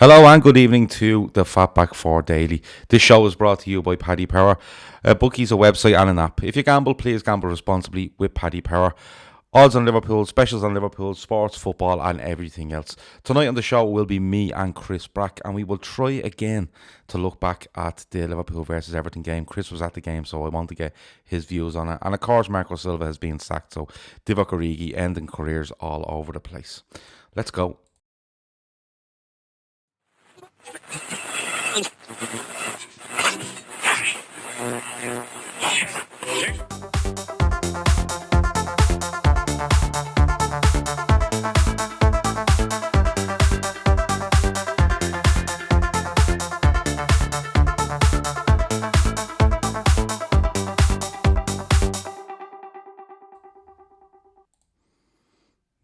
Hello and good evening to the FB4 Daily. This show is brought to you by Paddy Power. Bookie's a website and an app. If you gamble, please gamble responsibly with Paddy Power. Odds on Liverpool, specials on Liverpool, sports, football and everything else. Tonight on the show will be me and Chris Brack, and we will try again to look back at the Liverpool versus Everton game. Chris was at the game, so I want to get his views on it. And of course, Marco Silva has been sacked, so Divock Origi ending careers all over the place. Let's go.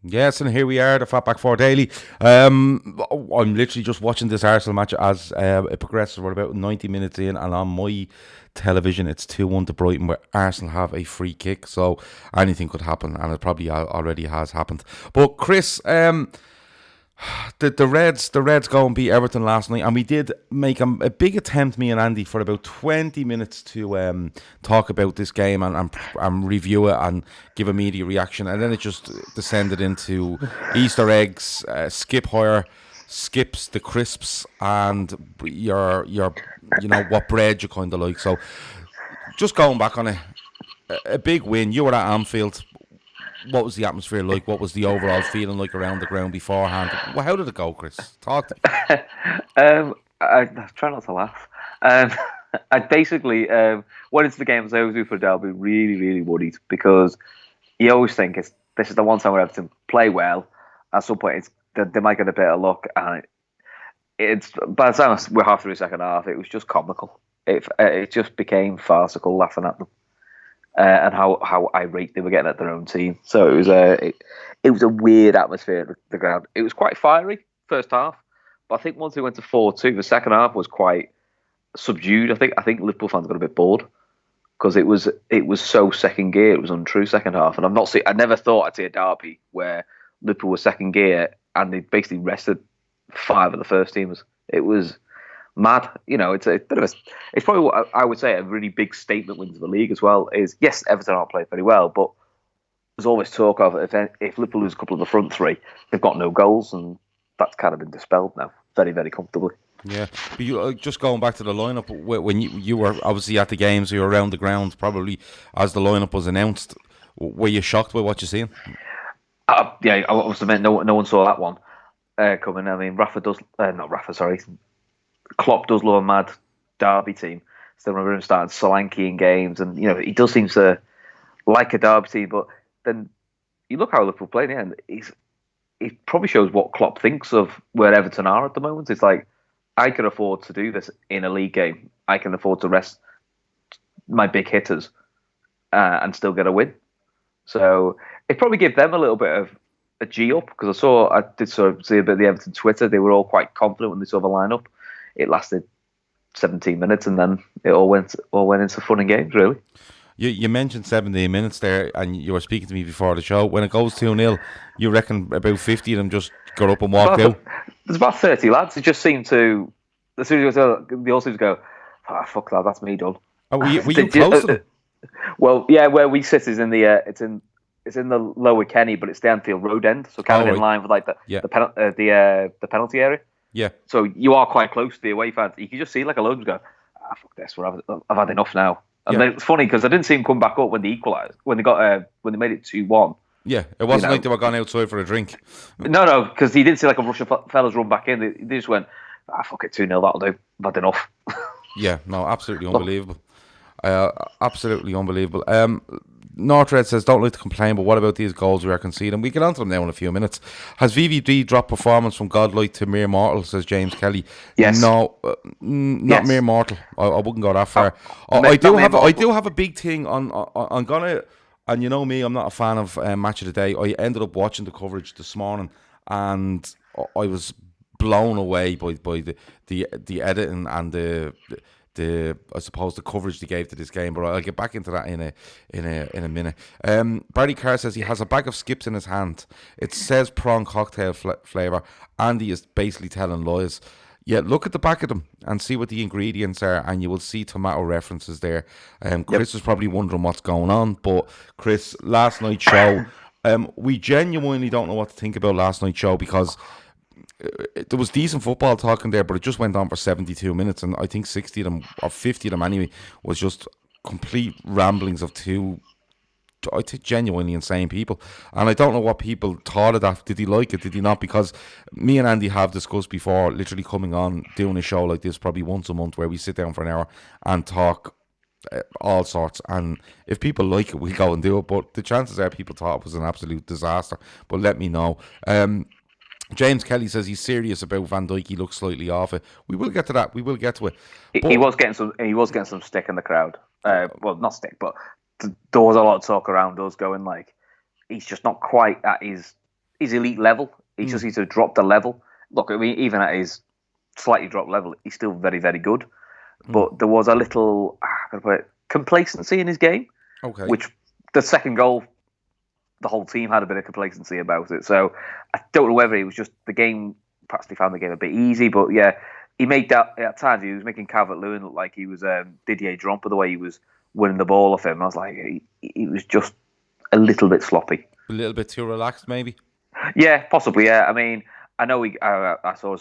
Yes, and here we are, the FB4 Daily. I'm literally just watching this Arsenal match as it progresses. We're about 90 minutes in, and on my television, it's 2-1 to Brighton, where Arsenal have a free kick. So anything could happen, and it probably already has happened. But Chris, the Reds go and beat Everton last night, and we did make a big attempt, me and Andy, for about 20 minutes to talk about this game and review it and give a media reaction, and then it just descended into Easter eggs, skip higher, skips, the crisps, and your what bread you kind of like. So just going back on a big win. You were at Anfield. What was the atmosphere like? What was the overall feeling like around the ground beforehand? Well, how did it go, Chris? Talk to me. I try not to laugh. I basically went into the game as I always do for a derby, really, really worried, because you always think this is the one time where Everton play well. At some point, they might get a bit of luck, and it's by the time we're half through the second half, it was just comical. It just became farcical, laughing at them. And how irate they were getting at their own team. So it was a weird atmosphere at the ground. It was quite fiery first half, but I think once we went to 4-2, the second half was quite subdued. I think Liverpool fans got a bit bored because it was so second gear. It was untrue second half, and I never thought I'd see a derby where Liverpool was second gear and they basically rested 5 of the first teamers. It was mad. It's a bit of it's probably what I would say a really big statement win to the league as well. Is yes, Everton aren't playing very well, but there's always talk of if Liverpool lose a couple of the front three, they've got no goals, and that's kind of been dispelled now, very, very comfortably. Yeah, but you just going back to the lineup, when you were obviously at the game, so you were around the ground probably as the lineup was announced. Were you shocked by what you're seeing? Yeah, I must admit, no one saw that one coming. I mean, Klopp does love a mad derby team. So I remember him starting Solanke in games, and he does seem to like a derby team. But then you look how Liverpool played, and it probably shows what Klopp thinks of where Everton are at the moment. It's like, I can afford to do this in a league game. I can afford to rest my big hitters and still get a win. So it probably gave them a little bit of a G up, because I did sort of see a bit of the Everton Twitter. They were all quite confident when they saw the lineup. It lasted 17 minutes, and then it all went into fun and games, really. You mentioned 17 minutes there, and you were speaking to me before the show. When it goes 2-0, you reckon about 50 of them just got up and walked out? There's about 30 lads. It just seemed to, as soon as they all seemed to go, fuck that, that's me done. Oh, were you close to them? Well, yeah, where we sit is in the it's in the Lower Kenny, but it's the Anfield Road end, so kind of in line with like the penalty area. Yeah. So you are quite close to the away fans. You can just see like a load of them go, fuck this, I've had enough now. And it's funny because I didn't see them come back up when they equalised, when they made it 2-1. Yeah, it wasn't like they were gone outside for a drink. No, because you didn't see like a rush of fellas run back in. They just went, fuck it, 2-0, that'll do. I've had enough. Yeah, no, absolutely unbelievable. Absolutely unbelievable. Northred says, don't like to complain, but what about these goals we are conceding? We get on to them now in a few minutes. Has VVD dropped performance from godlike to mere mortal, says James Kelly? Yes. No, not mere mortal. I wouldn't go that far. I do have a big thing on I'm gonna, and you know me, I'm not a fan of Match of the Day. I ended up watching the coverage this morning, and I was blown away by the editing and the I suppose the coverage they gave to this game, but I'll get back into that in a minute. Barry Carr says he has a bag of skips in his hand. It says prawn cocktail flavour. Andy is basically telling lies. Yeah, look at the back of them and see what the ingredients are, and you will see tomato references there. Chris is probably wondering what's going on, but Chris, last night's show, we genuinely don't know what to think about last night's show because there was decent football talking there, but it just went on for 72 minutes, and I think 60 of them, or 50 of them anyway, was just complete ramblings of two, I think, genuinely insane people. And I don't know what people thought of that. Did he like it? Did he not? Because me and Andy have discussed before, literally coming on, doing a show like this probably once a month where we sit down for an hour and talk all sorts. And if people like it, we go and do it. But the chances are people thought it was an absolute disaster. But let me know. James Kelly says he's serious about Van Dijk. He looks slightly off it. We will get to that. We will get to it. He was getting some. He was getting some stick in the crowd. Well, not stick, but there was a lot of talk around us going like, he's just not quite at his elite level. He just needs to drop the level. Look, I mean, even at his slightly dropped level, he's still very, very good. But there was a little complacency in his game. Okay. Which the second goal, the whole team had a bit of complacency about it. So I don't know whether it was just the game. Perhaps they found the game a bit easy. But yeah, he made that at times. He was making Calvert-Lewin look like he was Didier Drogba the way he was winning the ball off him. And I was like, he was just a little bit sloppy. A little bit too relaxed, maybe? Yeah, possibly, yeah. I mean, I know I saw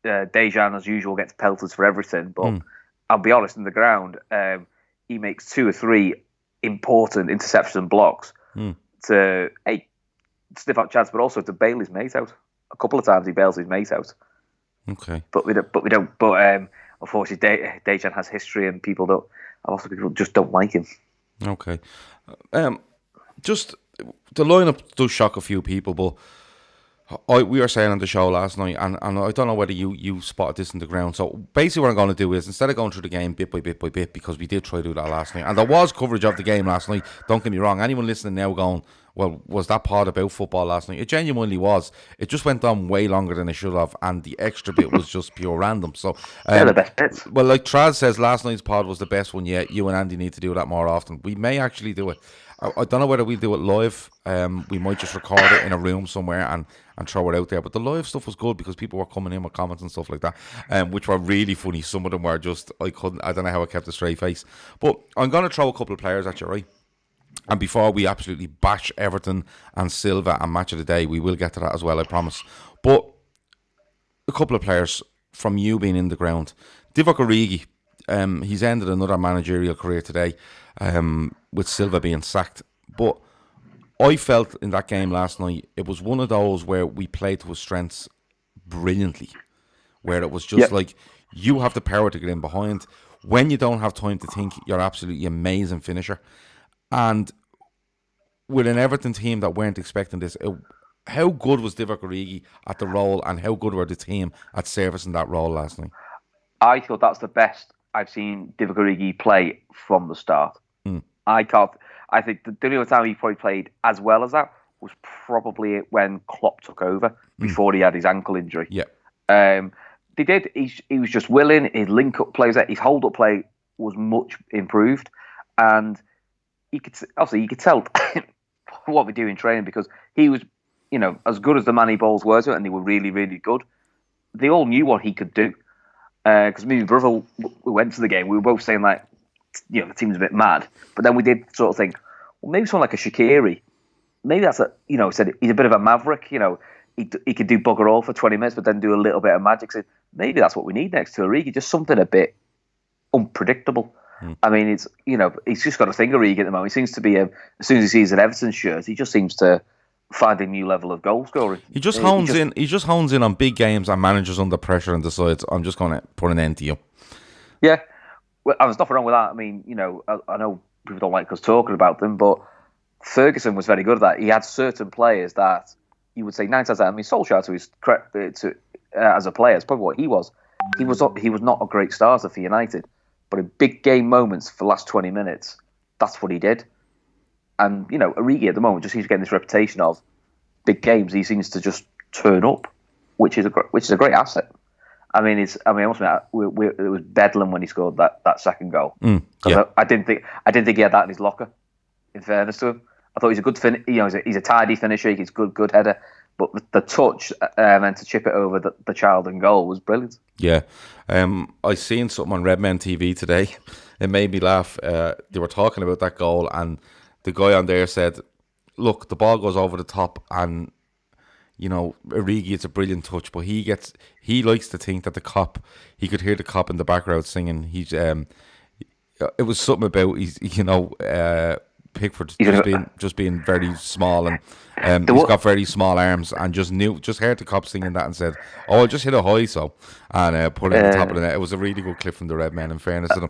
Dejan, as usual, gets pelters for everything. But I'll be honest, in the ground, he makes 2 or 3 important interceptions and blocks to sniff out chance, but also to bail his mate out. A couple of times he bails his mate out. Okay. But we don't. But unfortunately, Dejan has history, and people just don't like him. Okay. Just the lineup does shock a few people, but we were saying on the show last night, and I don't know whether you spotted this in the ground. So basically what I'm going to do is, instead of going through the game bit by bit, because we did try to do that last night, and there was coverage of the game last night, don't get me wrong, anyone listening now going, well, was that part about football last night? It genuinely was. It just went on way longer than it should have, and the extra bit was just pure random. So they're the best bits. Well, like Traz says, last night's pod was the best one yet. You and Andy need to do that more often. We may actually do it. I don't know whether we'll do it live. We might just record it in a room somewhere and throw it out there. But the live stuff was good because people were coming in with comments and stuff like that, which were really funny. Some of them were just, I don't know how I kept a straight face. But I'm going to throw a couple of players at you, right? And before we absolutely bash Everton and Silva and match of the day, we will get to that as well, I promise. But a couple of players from you being in the ground. Divock Origi, he's ended another managerial career today, with Silva being sacked. But I felt in that game last night, it was one of those where we played to his strengths brilliantly, where it was just like, you have the power to get in behind. When you don't have time to think, you're absolutely amazing finisher. And with an Everton team that weren't expecting this, how good was Divock Origi at the role, and how good were the team at servicing that role last night? I thought that's the best I've seen Divock Origi play from the start. I think the only time he probably played as well as that was probably when Klopp took over before he had his ankle injury. Yeah. They did. He was just willing. His link-up plays, his hold-up play was much improved, and you could tell what we do in training, because he was, as good as the Manny balls were to it, and they were really, really good. They all knew what he could do. Because me and my brother, we went to the game, we were both saying like, the team's a bit mad. But then we did sort of think, well, maybe someone like a Shaqiri, maybe that's said he's a bit of a maverick. He could do bugger all for 20 minutes, but then do a little bit of magic. So maybe that's what we need next to Origi, just something a bit unpredictable. I mean, it's he's just got a thing Origi at the moment. He seems to be as soon as he sees an Everton shirt, he just seems to find a new level of goal scoring. He just hones in on big games and managers under pressure and decides, I'm just going to put an end to you. Yeah. Well, there's nothing wrong with that. I mean, I know people don't like us talking about them, but Ferguson was very good at that. He had certain players that you would say 9 times out of 10. I mean, Solskjaer, to his credit, as a player, is probably what he was. He was not a great starter for United, but in big game moments for the last 20 minutes, that's what he did. And Origi at the moment just seems to get this reputation of big games. He seems to just turn up, which is a great asset. I must admit, it was bedlam when he scored that second goal. I didn't think he had that in his locker. In fairness to him, I thought he's a good he's a tidy finisher. He's a good header. but the touch and to chip it over the child in goal was brilliant. Yeah. I seen something on Redmen TV today. It made me laugh. They were talking about that goal, and the guy on there said, look, the ball goes over the top, and Origi, it's a brilliant touch, but he likes to think that he could hear the cop in the background singing. It was something about Pickford just being very small, and he's got very small arms, and just heard the cop singing that and said, "Oh, I'll just hit a high and put it in the top of the net." It was a really good clip from the Red Men, in fairness to them.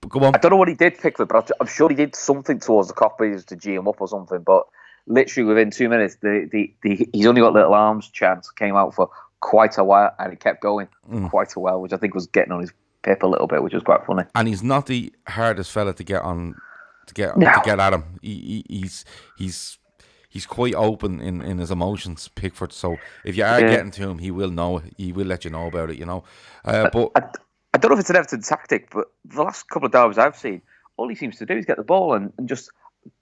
Go on. I don't know what he did, Pickford, but I'm sure he did something towards the cop to G him up or something. But literally within 2 minutes, he's only got little arms chance came out for quite a while, and it kept going quite a while, which I think was getting on his pip a little bit, which was quite funny. And he's not the hardest fella to get on. To get at him, he's quite open in his emotions, Pickford. So if you are getting to him, he will know. He will let you know about it. But I don't know if it's an Everton tactic, but the last couple of derbys I've seen, all he seems to do is get the ball and just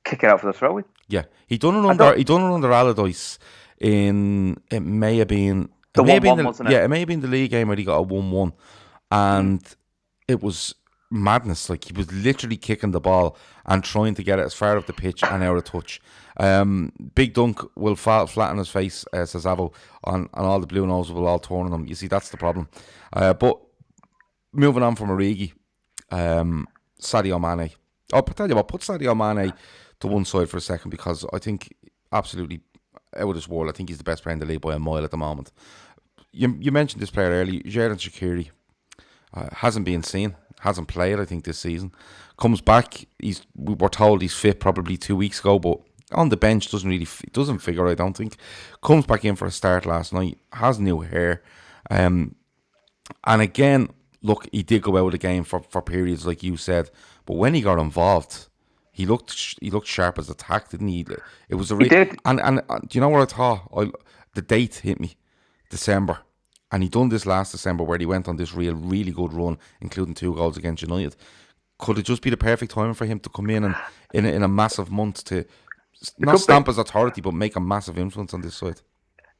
kick it out for the throw-in. Yeah, he done it under Allardyce in it may have been the 1-1, wasn't it? Yeah, it may have been the league game where he got a 1-1, and it was madness. Like, he was literally kicking the ball and trying to get it as far up the pitch and out of touch. Big dunk will fall flat on his face, says Avo, and all the blue noses will all turn on him. You see, that's the problem. But moving on from Origi, Sadio Mane. I'll tell you what, put Sadio Mane to one side for a second, because I think absolutely out of this world. I think he's the best player in the league by a mile at the moment. You mentioned this player earlier, Xherdan Shaqiri. Hasn't been seen, hasn't played, I think, this season. Comes back, we were told he's fit probably 2 weeks ago, but on the bench doesn't figure, I don't think. Comes back in for a start last night, has new hair. And again, look, he did go out of the game for periods, like you said, but when he got involved, he looked sharp as a tack, didn't he? It was he did. And do you know what I thought? The date hit me, December. And he done this last December where he went on this really good run, including 2 goals against United. Could it just be the perfect time for him to come in and in a massive month to not stamp his authority, but make a massive influence on this side?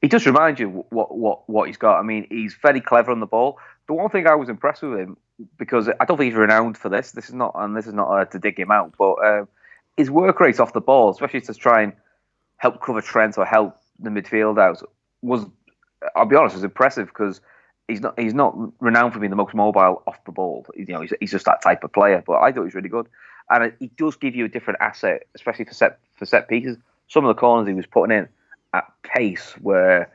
He does remind you what he's got. I mean, he's very clever on the ball. The one thing I was impressed with him, because I don't think he's renowned for this. This is not to dig him out, but his work rate off the ball, especially to try and help cover Trent or help the midfield out, was, I'll be honest, was impressive, because he's not renowned for being the most mobile off the ball. He's just that type of player. But I thought he was really good, and he does give you a different asset, especially for set pieces. Some of the corners he was putting in at pace were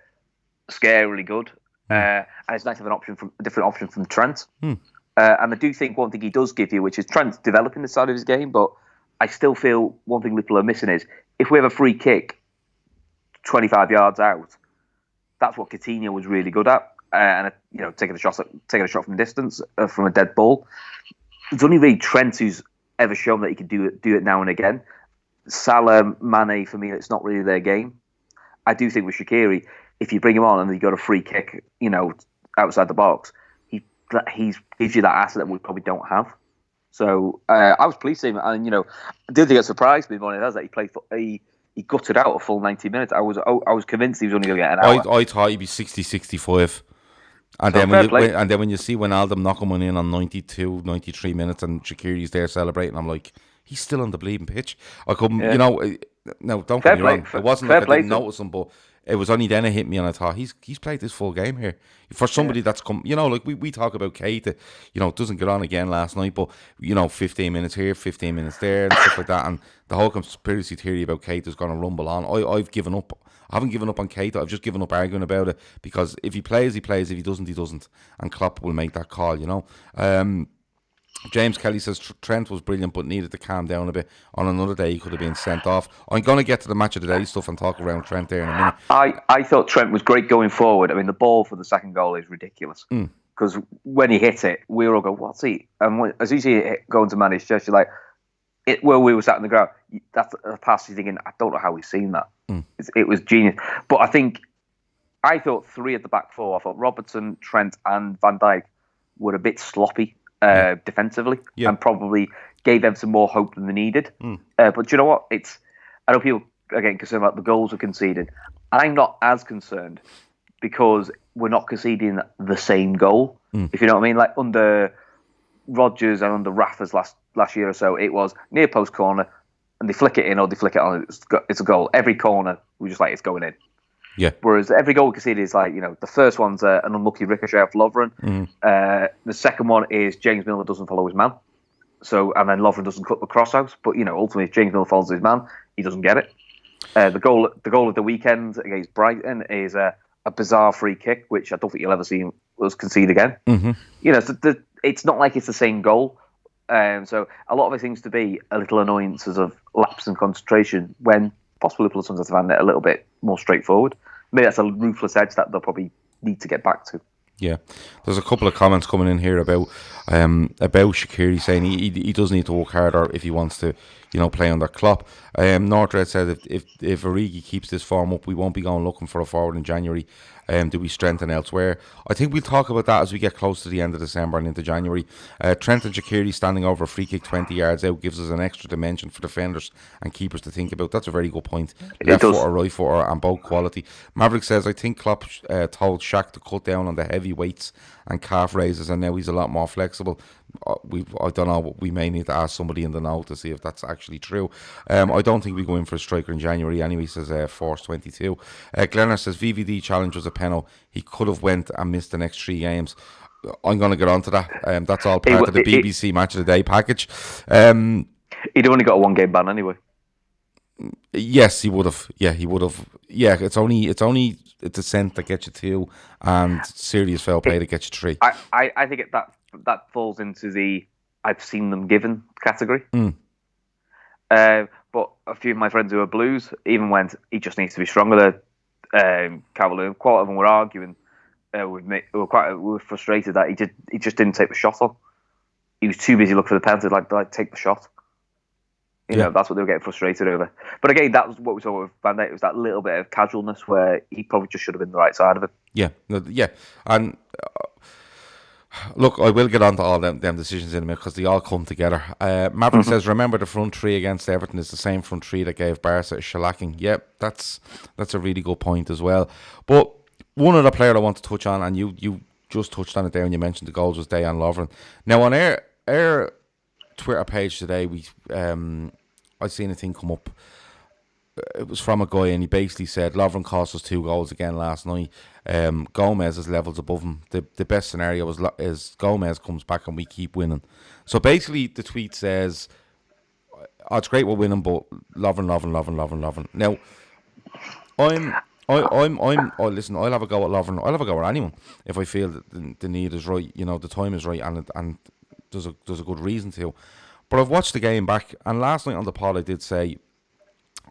scarily good, and it's nice to have a different option from Trent. And I do think one thing he does give you, which is Trent's developing the side of his game, but I still feel one thing Liverpool are missing is if we have a free kick 25 yards out, that's what Coutinho was really good at, and taking a shot from distance from a dead ball. It's only really Trent who's ever shown that he can do it now and again. Salah, Mane, for me, it's not really their game. I do think with Shaqiri, if you bring him on and you got a free kick, outside the box, he gives you that asset that we probably don't have. So I was pleased to see him, and the other thing that surprised me more than that is that he gutted out a full 90 minutes. I was convinced he was only going to get an hour. I thought he'd be 60, 65. And then when you see Wijnaldum knocking one in on 92, 93 minutes and Shaqiri's there celebrating, I'm like, he's still on the bleeding pitch. I couldn't, no, don't get me wrong. It wasn't like I didn't notice him, but it was only then it hit me, and I thought, he's played this full game here. For somebody that's come, like we talk about Keita, doesn't get on again last night, but, 15 minutes here, 15 minutes there, and stuff like that. And the whole conspiracy theory about Keita's going to rumble on. I've given up. I haven't given up on Keita. I've just given up arguing about it, because if he plays, he plays. If he doesn't, he doesn't. And Klopp will make that call, James Kelly says Trent was brilliant but needed to calm down a bit. On another day, he could have been sent off. I'm going to get to the match of the day stuff and talk around Trent there in a minute. I thought Trent was great going forward. I mean, the ball for the second goal is ridiculous. Because when he hit it, we were all going, what's he? And as you see it going to manage, just you're like, where we were sat in the ground, that's a pass you're thinking, I don't know how he's seen that. It was genius. But I thought 3 at the back 4. I thought Robertson, Trent and Van Dijk were a bit sloppy defensively, and probably gave them some more hope than they needed. But you know what? I know people are getting concerned about the goals we're conceding. I'm not as concerned because we're not conceding the same goal. If you know what I mean, like under Rodgers and under Raffers last year or so, it was near post corner, and they flick it in or they flick it on. It's a goal. Every corner, we just like it's going in. Yeah. Whereas every goal we conceded is like, the first one's an unlucky ricochet off Lovren. The second one is James Milner doesn't follow his man. And then Lovren doesn't cut the cross out. But, ultimately, if James Milner follows his man, he doesn't get it. The goal of the weekend against Brighton is a bizarre free kick, which I don't think you'll ever see us concede again. It's not like it's the same goal. So a lot of it seems to be a little annoyances of lapse in concentration when possibly Liverpool have found it a little bit more straightforward. Maybe that's a ruthless edge that they'll probably need to get back to. Yeah, there's a couple of comments coming in here about Shaqiri saying he does need to work harder if he wants to, play under Klopp. Nordred said if Origi keeps this form up, we won't be going looking for a forward in January. Do we strengthen elsewhere? I think we'll talk about that as we get close to the end of December and into January. Trent and Shaqiri standing over a free kick 20 yards out gives us an extra dimension for defenders and keepers to think about. That's a very good point. Left footer, right footer, and both quality. Maverick says, I think Klopp told Shaq to cut down on the heavy weights and calf raises, and now he's a lot more flexible. I don't know, we may need to ask somebody in the know to see if that's actually true. I don't think we go in for a striker in January anyway, says Force 22. Glenner says VVD challenge was a penalty. He could have went and missed the next 3 games. I'm going to get on to that. That's all part of the BBC Match of the Day package. He'd only got a 1-game ban anyway. Yes, he would have. Yeah, he would have. Yeah, it's only a dissent that gets you 2 and serious foul play that gets you 3. I think that falls into the I've seen them given category. But a few of my friends who are Blues even went, he just needs to be stronger there. Cavalier, quite of them were arguing with me. We were frustrated that he just didn't take the shot on. He was too busy looking for the penalty, like take the shot. That's what they were getting frustrated over. But again, that was what we saw with Van Dijk. It was that little bit of casualness where he probably just should have been the right side of it. Yeah. And look, I will get on to all them decisions in a minute because they all come together. Maverick says, remember the front 3 against Everton is the same front 3 that gave Barca a shellacking. Yep, that's a really good point as well. But one other player I want to touch on, and you just touched on it there when you mentioned the goals, was Dejan Lovren. Now on our Twitter page today, I seen a thing come up. It was from a guy, and he basically said Lovren cost us 2 goals again last night. Gomez is levels above him. The best scenario is Gomez comes back and we keep winning. So basically, the tweet says, it's great we're winning, but Lovren. Now, listen, I'll have a go at Lovren. I'll have a go at anyone if I feel that the need is right. The time is right, and there's a good reason to. But I've watched the game back, and last night on the pod I did say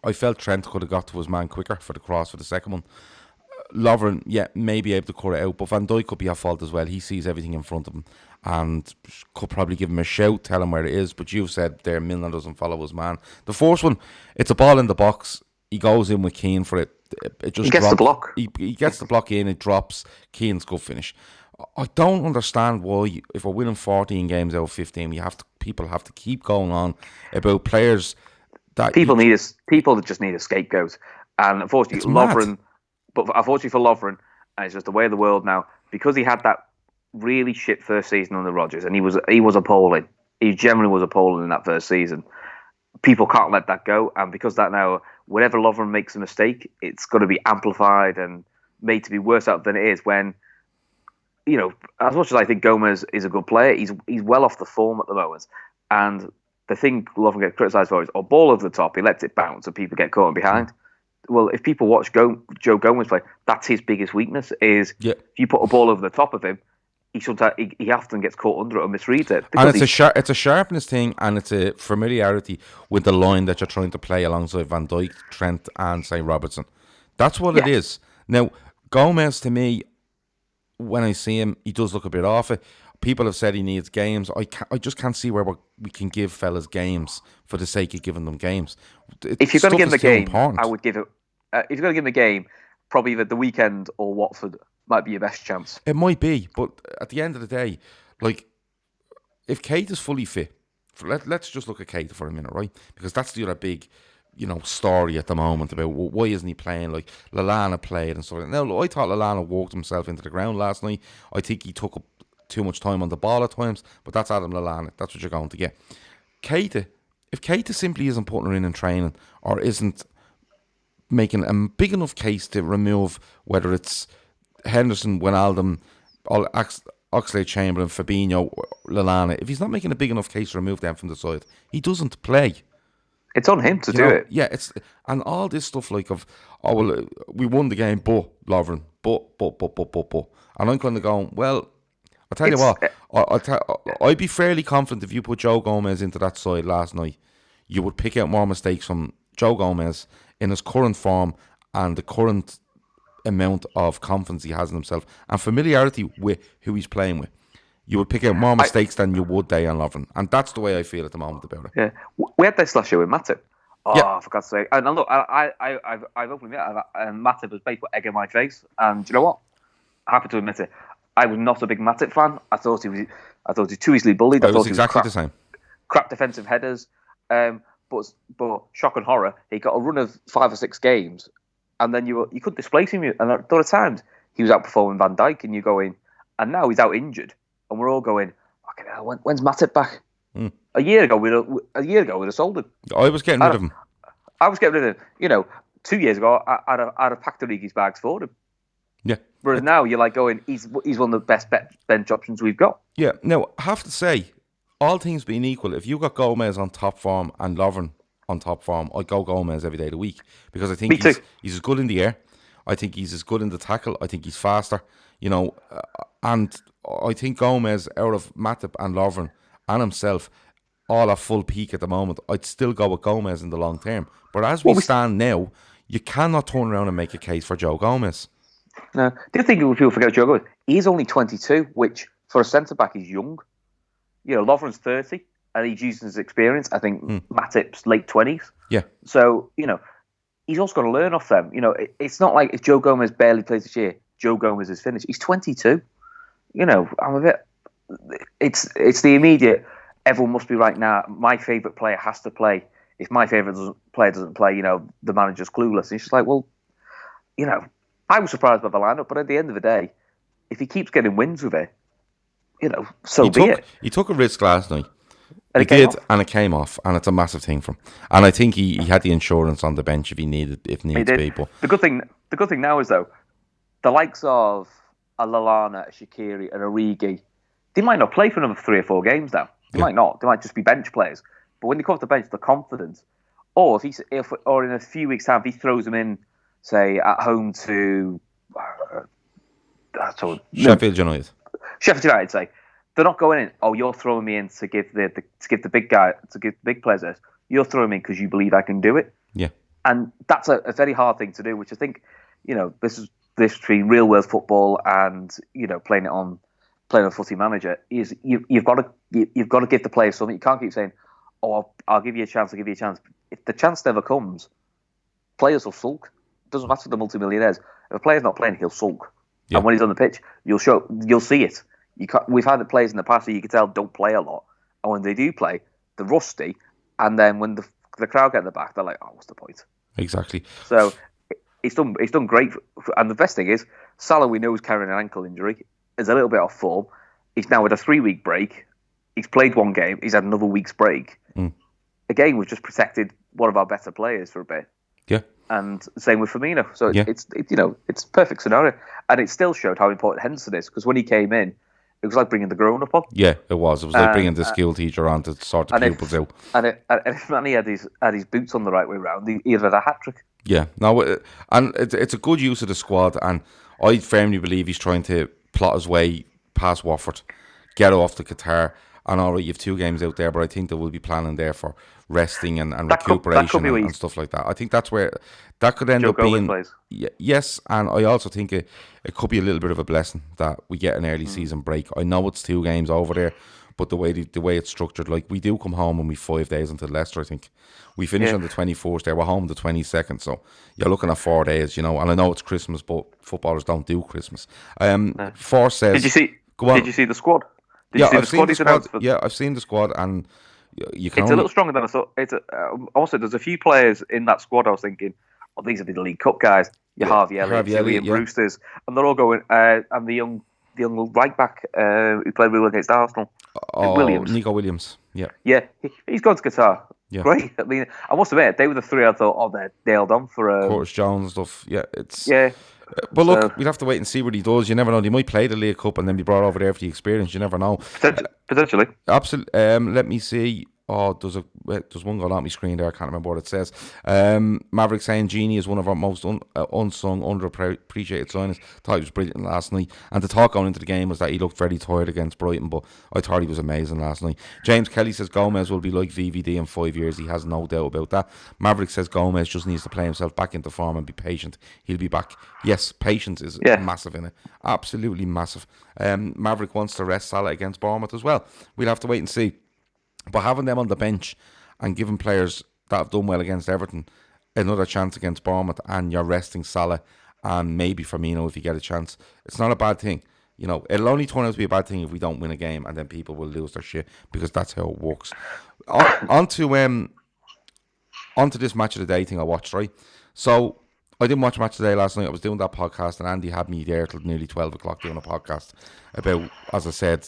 I felt Trent could have got to his man quicker for the cross for the second one. Lovren, may be able to cut it out, but Van Dijk could be at fault as well. He sees everything in front of him and could probably give him a shout, tell him where it is. But you've said there, Milner doesn't follow his man. The first one, it's a ball in the box. He goes in with Keane for it. It just he gets drops. The block. He gets the block in, it drops. Keane's good finish. I don't understand why, if we're winning 14 games out of 15, people have to keep going on about players that people just need a scapegoat. And unfortunately, Lovren. But unfortunately for Lovren, and it's just the way of the world now, because he had that really shit first season under Rodgers, and he was appalling. He generally was appalling in that first season. People can't let that go, and because that now, whenever Lovren makes a mistake, it's going to be amplified and made to be worse out than it is. When, as much as I think Gomez is a good player, he's well off the form at the moment, and the thing Lovren gets criticised for is a ball over the top. He lets it bounce, and people get caught in behind. Well, if people watch Joe Gomez play, that's his biggest weakness. Is if you put a ball over the top of him, he often gets caught under it or misreads it. And it's a sharpness thing, and it's a familiarity with the line that you're trying to play alongside Van Dijk, Trent, and say Robertson. That's what it is. Now, Gomez, to me, when I see him, he does look a bit off it. People have said he needs games. I just can't see where we can give fellas games for the sake of giving them games. If you're going to give him a game, I would give it. If you're going to give him a game, probably either the weekend or Watford might be your best chance. It might be, but at the end of the day, like, if Kate is fully fit, let's just look at Kate for a minute, right? Because that's the other big story at the moment about why isn't he playing. Like Lallana played and stuff like that. Now, I thought Lallana walked himself into the ground last night. I think he took up too much time on the ball at times, but that's Adam Lallana. That's what you're going to get. Keita, if Keita simply isn't putting her in training or isn't making a big enough case to remove whether it's Henderson, Wijnaldum, Oxlade-Chamberlain, Fabinho, Lallana, if he's not making a big enough case to remove them from the side, he doesn't play. It's on him to do it. Yeah, and all this stuff like we won the game, but Lovren, but. And I'm kind of going, well, I'll tell you what, I'd be fairly confident if you put Joe Gomez into that side last night, you would pick out more mistakes from Joe Gomez in his current form and the current amount of confidence he has in himself and familiarity with who he's playing with. You would pick out more mistakes than you would Dejan Lovren. And that's the way I feel at the moment about it. Yeah. We had this last year with Matip. For God's sake. And look, I've openly admitted Matip has basically put egg in my face. And do you know what? Happy to admit it. I was not a big Matip fan. I thought he was too easily bullied. I thought exactly the same. Crap defensive headers. But shock and horror, he got a run of 5 or 6 games. And then you couldn't displace him. And at other times, he was outperforming Van Dijk. And you're going, and now he's out injured. And we're all going, okay, when's Matip back? A year ago, we'd have sold him. I was getting rid of him. I was getting rid of him. 2 years ago, I'd have packed Origi's bags for him. Yeah. Whereas now you're like going, he's one of the best bench options we've got. Yeah. Now, I have to say, all things being equal, if you got Gomez on top form and Lovren on top form, I'd go Gomez every day of the week because I think he's as good in the air. I think he's as good in the tackle. I think he's faster. And I think Gomez out of Matip and Lovren and himself all at full peak at the moment. I'd still go with Gomez in the long term. But as we stand now, you cannot turn around and make a case for Joe Gomez. No, the other thing people forget Joe Gomez, he's only 22, which for a centre back is young. Lovren's 30, and he's using his experience. I think Matip's late 20s. Yeah. So he's also got to learn off them. It's not like if Joe Gomez barely plays this year, Joe Gomez is finished. He's 22. I'm a bit. It's the immediate. Everyone must be right now. My favourite player has to play. If my favourite player doesn't play, the manager's clueless. And it's just like, well, I was surprised by the lineup, but at the end of the day, if he keeps getting wins with it, so be it. He took a risk last night. And it came off, and it's a massive thing for him. And I think he had the insurance on the bench if needs be. But the good thing now is though, the likes of a Lallana, a Shaqiri, and a Origi, they might not play for another 3 or 4 games now. They might not. They might just be bench players. But when they come off the bench, they're confident. Or or in a few weeks' time, if he throws them in, say at home to Sheffield United. Say they're not going in. Oh, you're throwing me in to give the big players this. You're throwing me in because you believe I can do it. Yeah, and that's a very hard thing to do. Which I think this is between real world football and playing on Footy Manager is you've got to give the players something. You can't keep saying, "Oh, I'll give you a chance. I'll give you a chance." If the chance never comes, players will sulk. It doesn't matter to the multimillionaires. If a player's not playing, he'll sulk. Yeah. And when he's on the pitch, you'll see it. We've had the players in the past who you can tell don't play a lot, and when they do play, they're rusty. And then when the crowd get in the back, they're like, "Oh, what's the point?" Exactly. So it's done great. And the best thing is, Salah, we know, is carrying an ankle injury. Is a little bit off form. He's now had a 3-week break. He's played 1 game. He's had another week's break. Again, we've just protected one of our better players for a bit. Yeah. And same with Firmino. So it's a perfect scenario. And it still showed how important Henderson is, because when he came in, it was like bringing the grown-up on. Yeah, it was. It was like bringing the school teacher on to sort the pupils out. And if Manny had his boots on the right way round, he'd have had a hat-trick. Yeah. No, and it's a good use of the squad, and I firmly believe he's trying to plot his way past Watford, get off to Qatar. And all right, you have 2 games out there, but I think they will be planning there for resting and recuperation and stuff like that. I think that's where that could end up being. Yes, and I also think it could be a little bit of a blessing that we get an early season break. I know it's 2 games over there, but the way it's structured, like we do come home and we 5 days until Leicester. I think we finish on the 24th. There, we're home the 22nd, so you're looking at 4 days. And I know it's Christmas, but footballers don't do Christmas. Force says, Did you see the squad? I've seen the squad. Yeah, I've seen the squad, and You can It's only, a little stronger than I thought. Also, there's a few players in that squad I was thinking, oh, these will be the League Cup guys. Harvey Elliott, Ian Brewster's, and they're all going. And the young right back who played really well against Arsenal, Williams. Nico Williams. Yeah. Yeah, he's gone to Qatar. Yeah. Great. I mean, I must admit, they were the three I thought, oh, they're nailed on for. Curtis Jones and stuff. Yeah, it's. Yeah. But look, we'd have to wait and see what he does. You never know. He might play the League Cup and then be brought over there for the experience. You never know. Potentially. Absolutely. Let me see. Oh, there's one going on my screen there. I can't remember what it says. Maverick saying Genie is one of our most unsung, underappreciated signings. Thought he was brilliant last night. And the talk going into the game was that he looked very tired against Brighton, but I thought he was amazing last night. James Kelly says Gomez will be like VVD in 5 years. He has no doubt about that. Maverick says Gomez just needs to play himself back into form and be patient. He'll be back. Yes, patience is massive in it. Absolutely massive. Maverick wants to rest Salah against Bournemouth as well. We'll have to wait and see. But having them on the bench and giving players that have done well against Everton another chance against Bournemouth, and you're resting Salah and maybe Firmino if you get a chance, it's not a bad thing. You know, it'll only turn out to be a bad thing if we don't win a game, and then people will lose their shit, because that's how it works. On to this match of the day thing I watched, right? So I didn't watch Match of the Day last night. I was doing that podcast, and Andy had me there till nearly 12 o'clock doing a podcast about, as I said,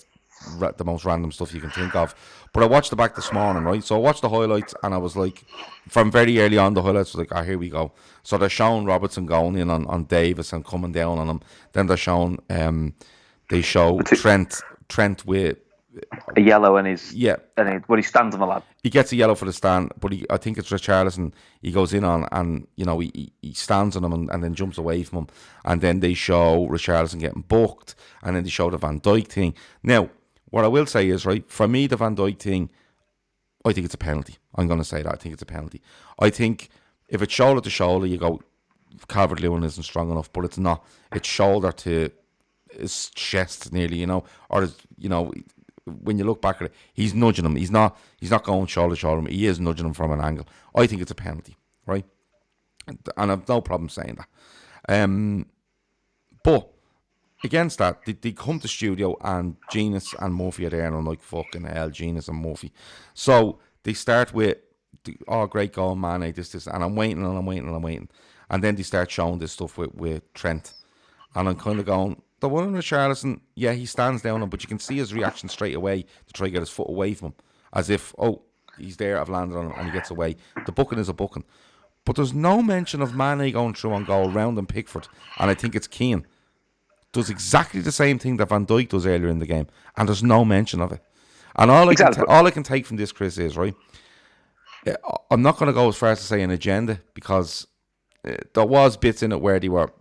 the most random stuff you can think of. But I watched it back this morning, right? So I watched the highlights, and I was like, from very early on, the highlights was like, here we go. So they're showing Robertson going in on Davis and coming down on him. Then they're showing, they show Trent with a yellow in his, when he stands on the lad. He gets a yellow for the stand, but I think it's Richarlison he goes in on, and you know he stands on him and then jumps away from him, and then they show Richarlison getting booked, and then they show the Van Dijk thing. Now, what I will say is, right, for me, the Van Dijk thing, I think it's a penalty. I'm going to say that. I think it's a penalty. I think if it's shoulder to shoulder, you go, Calvert-Lewin isn't strong enough, but it's not. It's shoulder to his chest nearly, you know, or, you know, when you look back at it, he's nudging him. He's not going shoulder to shoulder. He is nudging him from an angle. I think it's a penalty, right? And I've no problem saying that. But against that, they come to studio and Genius and Murphy are there, and I'm like, fucking hell, Genius and Murphy. So they start with, great goal, Mane, this, and I'm waiting. And then they start showing this stuff with Trent. And I'm kind of going, the one on Richarlison, he stands down him, but you can see his reaction straight away to try to get his foot away from him. As if, he's there, I've landed on him, and he gets away. The booking is a booking. But there's no mention of Mane going through on goal round and Pickford, and I think it's Keane does exactly the same thing that Van Dijk does earlier in the game, and there's no mention of it. And all I can take from this, Chris, is, right, I'm not going to go as far as to say an agenda, because there was bits in it where they were,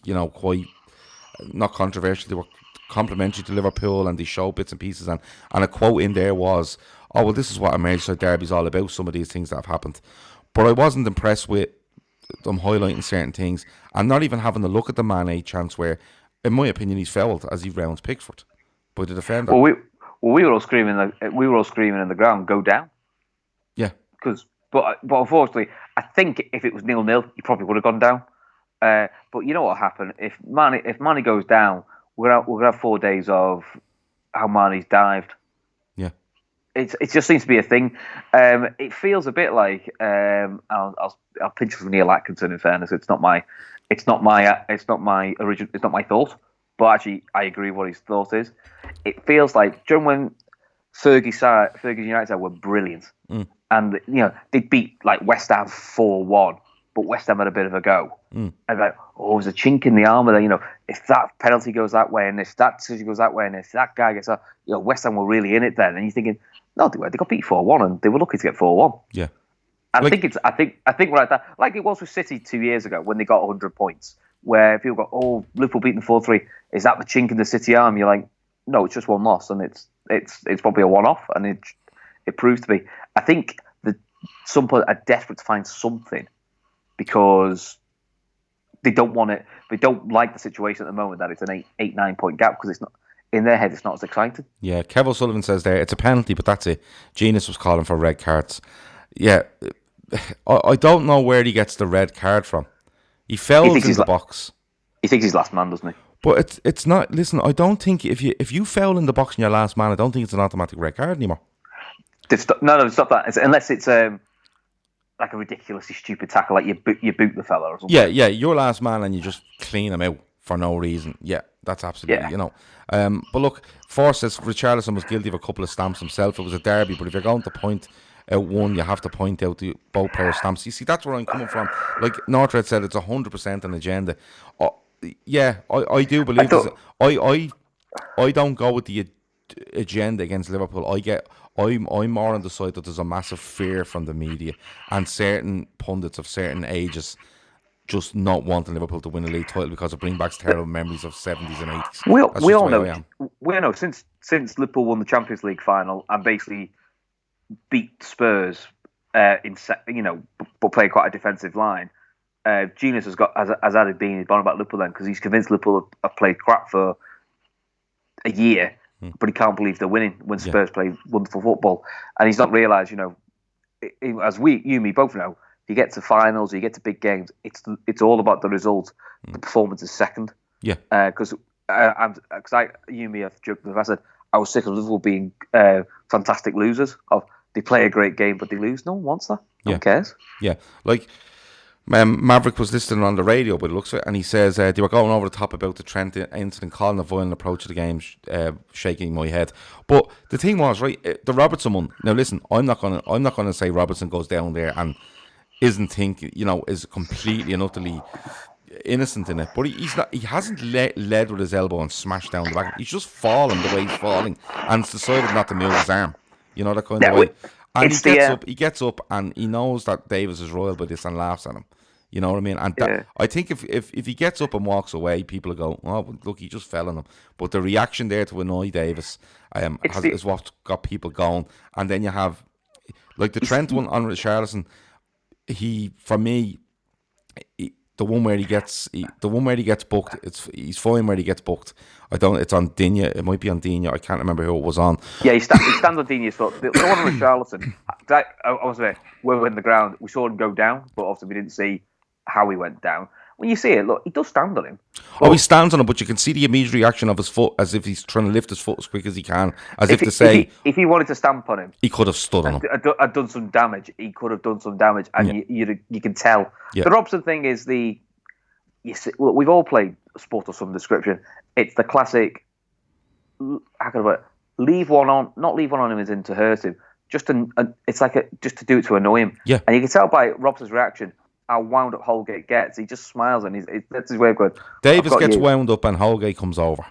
you know, quite not controversial. They were complimentary to Liverpool, and they showed bits and pieces, and a quote in there was, this is what a Merseyside derby's all about, some of these things that have happened. But I wasn't impressed with them highlighting certain things and not even having a look at the Mane chance where, in my opinion, he's fouled as he rounds Pickford by the defender. Well, we were all screaming in the ground, go down. Yeah. But unfortunately, I think if it was 0-0, he probably would have gone down. But you know what happened? If Mane goes down, we're gonna have 4 days of how Mane's dived. Yeah. It just seems to be a thing. It feels a bit like I'll pinch from Neil Atkinson. In fairness, it's not my thought, but actually I agree what his thought is. It feels like during when Fergie's United were brilliant, and you know they beat like West Ham 4-1, but West Ham had a bit of a go. And like, there's a chink in the armour there. You know, if that penalty goes that way, and if that decision goes that way, and if that guy gets up, you know, West Ham were really in it then. And you're thinking, no, they got beat 4-1, and they were lucky to get 4-1. Yeah. And I think like that, like it was with City 2 years ago when they got 100 points, where people go, Liverpool beating 4-3. Is that the chink in the City arm? You're like, no, it's just one loss, and it's probably a one-off, and it proves to be. I think that some people are desperate to find something because they don't want it. They don't like the situation at the moment that it's an 8-9 point gap, because it's not in their head. It's not as exciting. Yeah, Kev O'Sullivan says there it's a penalty, but that's it. Genius was calling for red cards. Yeah, I don't know where he gets the red card from. He fouls in the box. He thinks he's last man, doesn't he? But it's not. Listen, I don't think if you foul in the box and you're last man, I don't think it's an automatic red card anymore. They've stopped that unless it's like a ridiculously stupid tackle, like you boot the fella or something. Yeah, you're last man and you just clean him out for no reason. Yeah, that's absolutely, But look, Forrest says Richarlison was guilty of a couple of stamps himself. It was a derby, but if you're going to point out one, you have to point out both players' stamps. You see, that's where I'm coming from. Like Northred said, it's 100% an agenda. I do believe this. I don't go with the agenda against Liverpool. I'm more on the side that there's a massive fear from the media and certain pundits of certain ages just not wanting Liverpool to win a league title because it brings back terrible memories of 70s and 80s. We all know since Liverpool won the Champions League final and basically beat Spurs but played quite a defensive line. Genius has added being his bond about Liverpool then because he's convinced Liverpool have played crap for a year, but he can't believe they're winning when Spurs play wonderful football, and he's not realised, as you and me both know, you get to finals, you get to big games, it's all about the result. The performance is second. Yeah. Because you and me have joked. I said I was sick of Liverpool being fantastic losers. Of they play a great game but they lose. No one wants that. No one cares. Yeah. Like Maverick was listening on the radio, but it looks like, and he says they were going over the top about the Trent incident, calling a violent approach to the game, shaking my head. But the thing was, right, the Robertson one. Now listen, I'm not gonna say Robertson goes down there and isn't thinking, is completely and utterly innocent in it. But he's not. He hasn't led with his elbow and smashed down the back. He's just fallen the way he's falling, and it's decided not to move his arm. That kind of way. And he gets up, and he knows that Davis is royal by this and laughs at him. You know what I mean? And I think if he gets up and walks away, people will go, "Oh, look, he just fell on him." But the reaction there to annoy Davis is what got people going. And then you have like the Trent one on Richarlison. For me, the one where he gets booked. He's fine where he gets booked. It's on Digne. It might be on Digne. I can't remember who it was on. Yeah, he stands on Digne's foot. The one on Richarlison. I was there. We were in the ground. We saw him go down, but obviously we didn't see how he went down. When you see it, look, he does stand on him. He stands on him, but you can see the immediate reaction of his foot as if he's trying to lift his foot as quick as he can, as if to say... If he wanted to stamp on him... He could have stood on him. Had done some damage. He could have done some damage, and you can tell. Yeah. The Robson thing is we've all played sport of some description. It's the classic... How can I put it? Not leave one on him as in to hurt him. Just to do it to annoy him. Yeah. And you can tell by Robson's reaction how wound up Holgate gets. He just smiles and that's his way of going. Davis gets wound up and Holgate comes over.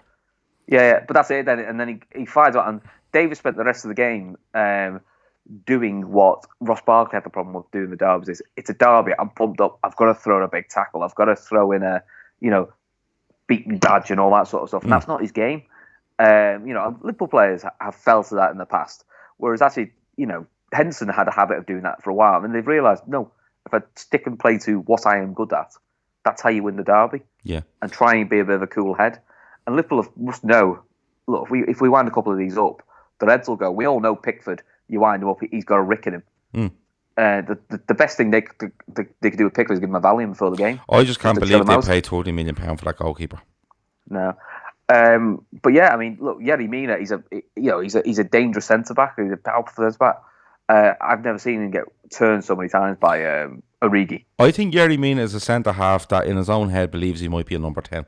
Yeah, but that's it then. And then he fires out. And Davis spent the rest of the game doing what Ross Barkley had the problem with doing the derbys. It's a derby. I'm pumped up. I've got to throw in a big tackle. I've got to throw in a beat me badge and all that sort of stuff. And that's not his game. Liverpool players have fell to that in the past. Whereas actually, Henderson had a habit of doing that for a while. And they've realised, no, if I stick and play to what I am good at, that's how you win the derby. Yeah. And try and be a bit of a cool head. And Liverpool must know, look, if we wind a couple of these up, the Reds will go, we all know Pickford, you wind him up, he's got a rick in him. The best thing they could do with Pickford is give him a Valium before the game. I just can't believe they paid £40 million for that goalkeeper. No. But yeah, I mean, look, Yerry Mina, he's a dangerous centre back. He's a powerful centre back. I've never seen him get turned so many times by Origi. I think Yerry Mina is a centre half that, in his own head, believes he might be a number 10.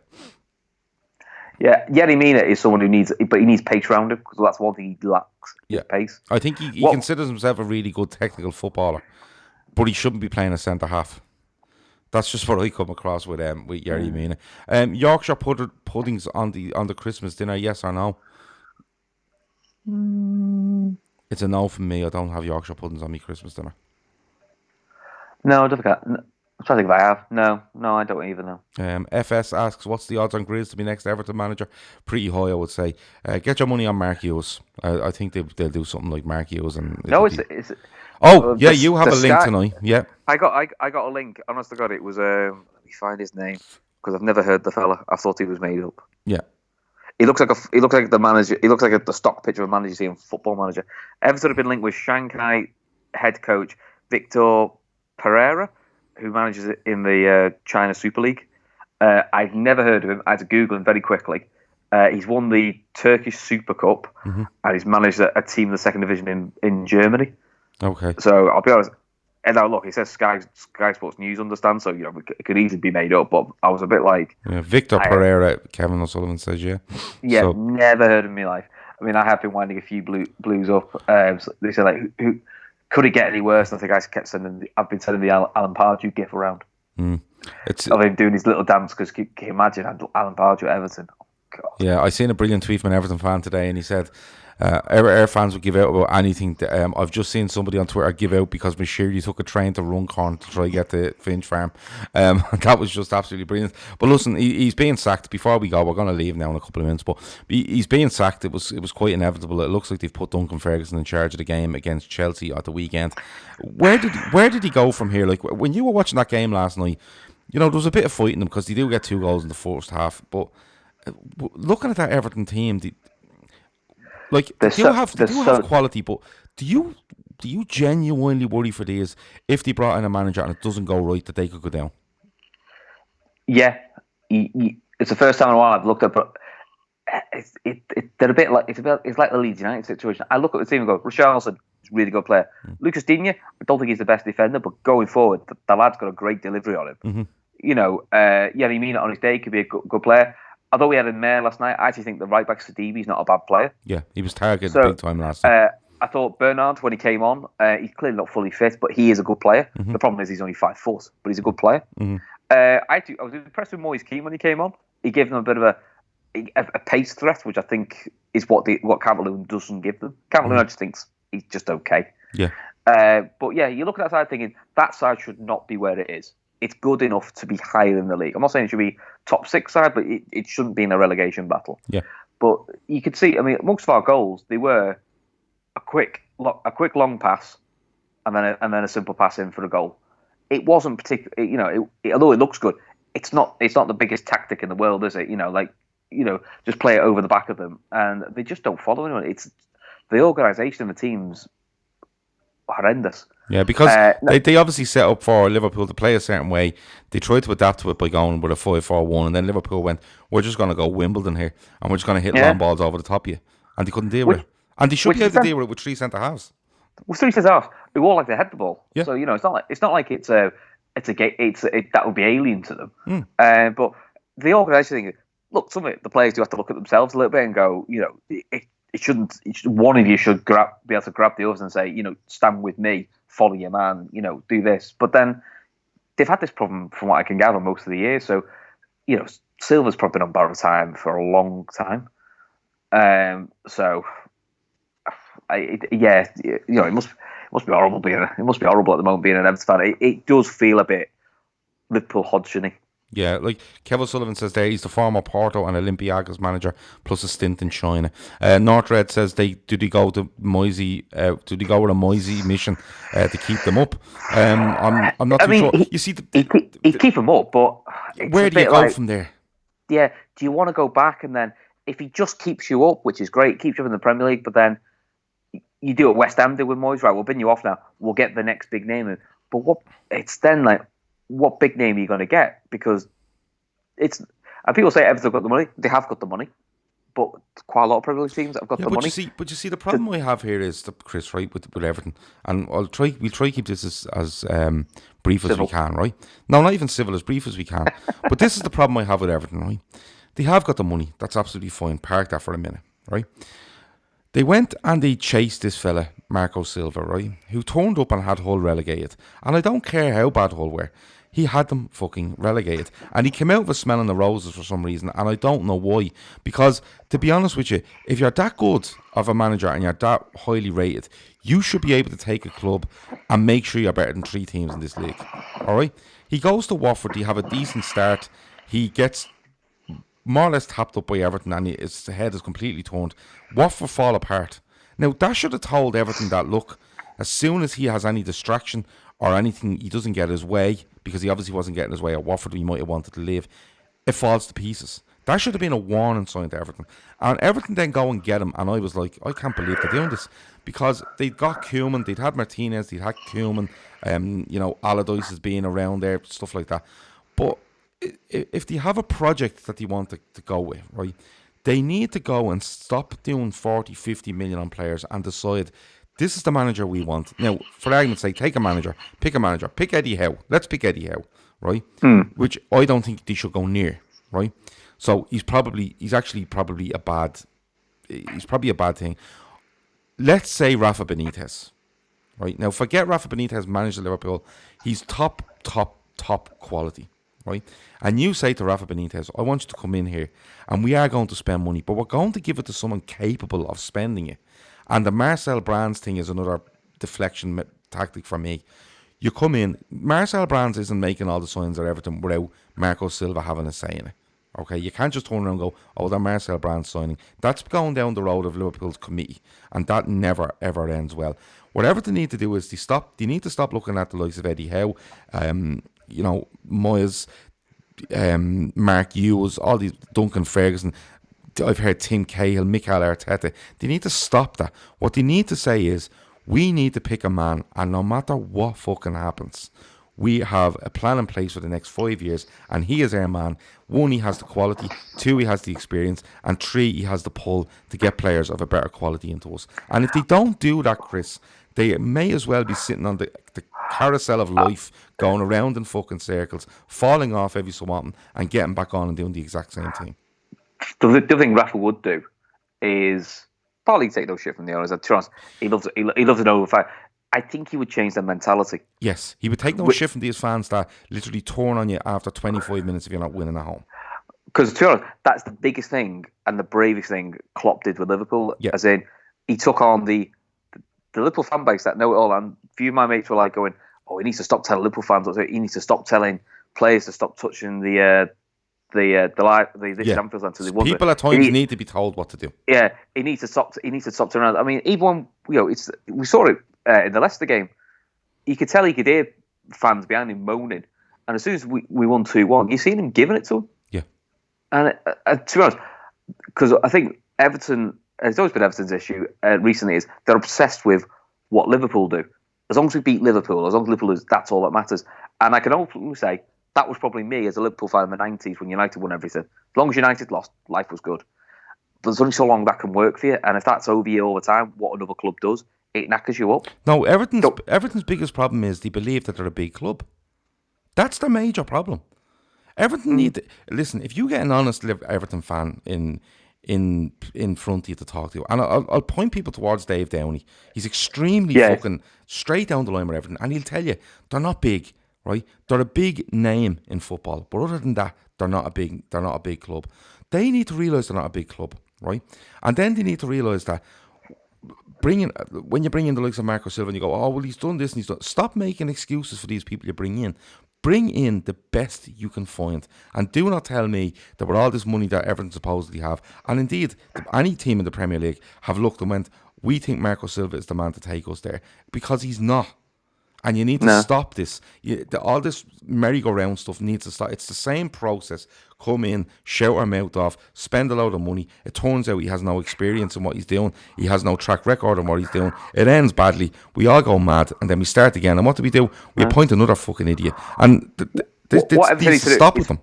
Yeah, Yerry Mina is someone he needs pace around him because that's one thing he lacks. Yeah, pace. I think he considers himself a really good technical footballer, but he shouldn't be playing a centre half. That's just what I come across with Yerry Mina. Yorkshire puddings on the Christmas dinner, yes or no? It's a no from me. I don't have Yorkshire puddings on my Christmas dinner. No, I don't think I'm trying to think if I have. No, I don't even know. FS asks, what's the odds on Grizz to be next Everton manager? Pretty high, I would say. Get your money on Mark Hughes. I think they'll do something like Mark Hughes. It's you have a link tonight. Yeah, I got a link. Honest to God, it was. Let me find his name because I've never heard the fella. I thought he was made up. Yeah. He looks like the manager. He looks like the stock picture of a manager you see in Football Manager. Everton have been linked with Shanghai head coach Victor Pereira, who manages it in the China Super League. I've never heard of him. I had to Google him very quickly. He's won the Turkish Super Cup, and he's managed a team in the second division in Germany. Okay. So I'll be honest. And now look, it says Sky Sports News understand, so it could easily be made up. But I was a bit like Victor Pereira. Kevin O'Sullivan says so, never heard of in my life. I mean, I have been winding a few blues up. So they said like, who could it get any worse? And I think I kept sending. I've been sending the Alan Pardew gif around. Of him doing his little dance because can you imagine Alan Pardew at Everton? Oh, God. Yeah, I seen a brilliant tweet from an Everton fan today, and he said, "Our fans would give out about anything. I've just seen somebody on Twitter give out because Mashiri took a train to Runcorn to try to get to Finch Farm. That was just absolutely brilliant. But listen, he's being sacked. Before we go, we're going to leave now in a couple of minutes. But he's being sacked. It was quite inevitable. It looks like they've put Duncan Ferguson in charge of the game against Chelsea at the weekend. Where did he go from here? Like when you were watching that game last night, there was a bit of fighting them because they do get 2 goals in the first half. But looking at that Everton team, they do have quality, but do you genuinely worry for these if they brought in a manager and it doesn't go right that they could go down? Yeah, it's the first time in a while I've looked at, but they're a bit like it's like the Leeds United situation. I look at the team and go, Richarlison is a really good player. Lucas Digne, I don't think he's the best defender, but going forward, the lad's got a great delivery on him. Yerry Mina on his day could be a good player. Although we had him there last night, I actually think the right back Sidibe is not a bad player. Yeah, he was targeted big time last night. I thought Bernard, when he came on, he's clearly not fully fit, but he is a good player. The problem is he's only 5'4", but he's a good player. I was impressed with Moise Keane when he came on. He gave them a bit of a pace threat, which I think is what Calvert-Lewin doesn't give them. Calvert-Lewin just thinks he's just okay. Yeah. But yeah, you look at that side thinking that side should not be where it is. It's good enough to be higher in the league. I'm not saying it should be top 6 side, but it shouldn't be in a relegation battle. Yeah. But you could see, I mean, most of our goals, they were a quick long pass, and then a simple pass in for a goal. It wasn't particularly, although it looks good, it's not the biggest tactic in the world, is it? Just play it over the back of them, and they just don't follow anyone. It's the organisation of the team's horrendous. Yeah, because they obviously set up for Liverpool to play a certain way. They tried to adapt to it by going with a 5-4-1, and then Liverpool went, we're just going to go Wimbledon here, and we're just going to hit long balls over the top of you. And they couldn't deal with it. And they should be able to deal with it with 3 centre-halves. With 3 centre-halves, who all like to head the ball. Yeah. So, it's not like that would be alien to them. But the organisation thing, look, some of the players do have to look at themselves a little bit and go, one of you should be able to grab the others and say, stand with me, follow your man, do this. But then they've had this problem, from what I can gather, most of the year. So, Silva's probably been on borrowed time for a long time. It must be horrible it must be horrible at the moment being an Everton fan. It does feel a bit Liverpool Hodgson-y. Yeah, like Kevin Sullivan says there, he's the former Porto and Olympiacos manager plus a stint in China. Northred says did he go with a Moisey mission to keep them up? I'm not too sure. You see, he'd keep them up, but where do you go from there? Yeah, do you want to go back and then if he just keeps you up, which is great, keeps you up in the Premier League, but then you do what West Ham did with Moyes, right? We'll bin you off now. We'll get the next big name in. But what big name are you going to get? Because and people say Everton have got the money. They have got the money, but quite a lot of Premier League teams have got the money. You see, the problem I have here is, Chris, right, with Everton, and we'll try to keep this as brief as we can, right? No, not even civil, as brief as we can. But this is the problem I have with Everton, right? They have got the money. That's absolutely fine. Park that for a minute, right? They went and they chased this fella, Marco Silva, right? Who turned up and had Hull relegated. And I don't care how bad Hull were. He had them fucking relegated. And he came out with a smell in the roses for some reason. And I don't know why. Because, to be honest with you, if you're that good of a manager and you're that highly rated, you should be able to take a club and make sure you're better than 3 teams in this league. All right? He goes to Watford. He have a decent start. He gets more or less tapped up by Everton and his head is completely turned. Watford fall apart. Now, that should have told Everton that, look, as soon as he has any distraction or anything, he doesn't get his way, because he obviously wasn't getting his way at Watford, he might have wanted to leave, it falls to pieces. That should have been a warning sign to Everton. And Everton then go and get him, and I was like, I can't believe they're doing this, because they'd got Koeman, they'd had Martinez, they'd had Koeman, Allardyce is being around there, stuff like that. But if they have a project that they want to go with, right, They need to go and stop doing 40, 50 million on players and decide this is the manager we want. Now, for argument's sake, take a manager, pick Eddie Howe. Let's pick Eddie Howe, right? Which I don't think they should go near, right? So he's probably a bad thing. Let's say Rafa Benitez, right? Now, forget Rafa Benitez managed Liverpool. He's top quality, right? And you say to Rafa Benitez, I want you to come in here and we are going to spend money, but we're going to give it to someone capable of spending it. And the Marcel Brands thing is another deflection tactic for me. You come in, Marcel Brands isn't making all the signs at Everton without Marco Silva having a say in it. Okay, you can't just turn around and go, oh, they're Marcel Brands signing. That's going down the road of Liverpool's committee, and that never, ever ends well. What Everton need to do is they need to stop looking at the likes of Eddie Howe, Moyes, Mark Hughes, all these, Duncan Ferguson. I've heard Tim Cahill, Mikel Arteta. They need to stop that. What they need to say is, we need to pick a man, and no matter what fucking happens, we have a plan in place for the next 5 years, and he is our man. 1, he has the quality. 2, he has the experience. And 3, he has the pull to get players of a better quality into us. And if they don't do that, Chris, they may as well be sitting on the carousel of life, going around in fucking circles, falling off every so often, and getting back on and doing the exact same thing. The other thing Rafa would do is partly take no shit from the owners. To be honest, he loves an overfire. I think he would change their mentality. Yes, he would take no shit from these fans that literally turn on you after 25 minutes if you're not winning at home. Because to be honest, that's the biggest thing and the bravest thing Klopp did with Liverpool. Yeah. As in, he took on the Liverpool fan base that know it all. And a few of my mates were like going, "Oh, he needs to stop telling Liverpool fans. He needs to stop telling players to stop touching the Anfield Centre." People at times need to be told what to do. Yeah, he needs to stop. He needs to stop turning around. I mean, even when we saw it in the Leicester game, you could tell he could hear fans behind him moaning. And as soon as we won 2-1, you seen him giving it to him. Yeah. And to be honest, because I think Everton, it's always been Everton's issue recently, is they're obsessed with what Liverpool do. As long as we beat Liverpool, as long as Liverpool lose, that's all that matters. And I can openly say that was probably me as a Liverpool fan in the 90s when United won everything. As long as United lost, life was good. But there's only so long that can work for you. And if that's over you all the time, what another club does, it knackers you up. No, Everton's biggest problem is they believe that they're a big club. That's their major problem. Everton need to, listen, if you get an honest Everton fan in front of you to talk to, and I'll point people towards Dave Downey. He's extremely fucking straight down the line with Everton, and he'll tell you they're not big, right? They're a big name in football, but other than that, they're not a big club. They need to realise they're not a big club, right? And then they need to realise that when you bring in the likes of Marco Silva and you go, oh, well, he's done this and he's done... Stop making excuses for these people you bring in. Bring in the best you can find. And do not tell me that with all this money that Everton supposedly have, and indeed, any team in the Premier League have looked and went, we think Marco Silva is the man to take us there. Because he's not. And you need to stop this. All this merry-go-round stuff needs to stop. It's the same process. Come in, shout our mouth off, spend a load of money. It turns out he has no experience in what he's doing. He has no track record in what he's doing. It ends badly. We all go mad, and then we start again. And what do? We appoint another fucking idiot. And this needs to stop with them.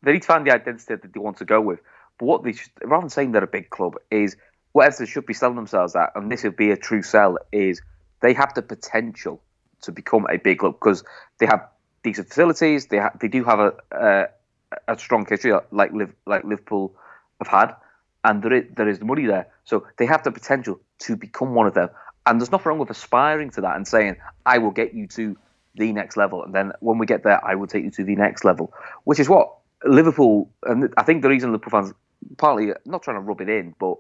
They need to find the identity that they want to go with. But what they should, rather than saying they're a big club, is what Everton should be selling themselves at, and this would be a true sell, is they have the potential to become a big club because they have decent facilities. They do have a strong history like Liverpool have had, and there is the money there. So they have the potential to become one of them. And there's nothing wrong with aspiring to that and saying, I will get you to the next level. And then when we get there, I will take you to the next level, which is what Liverpool, and I think the reason Liverpool fans, partly, not trying to rub it in, but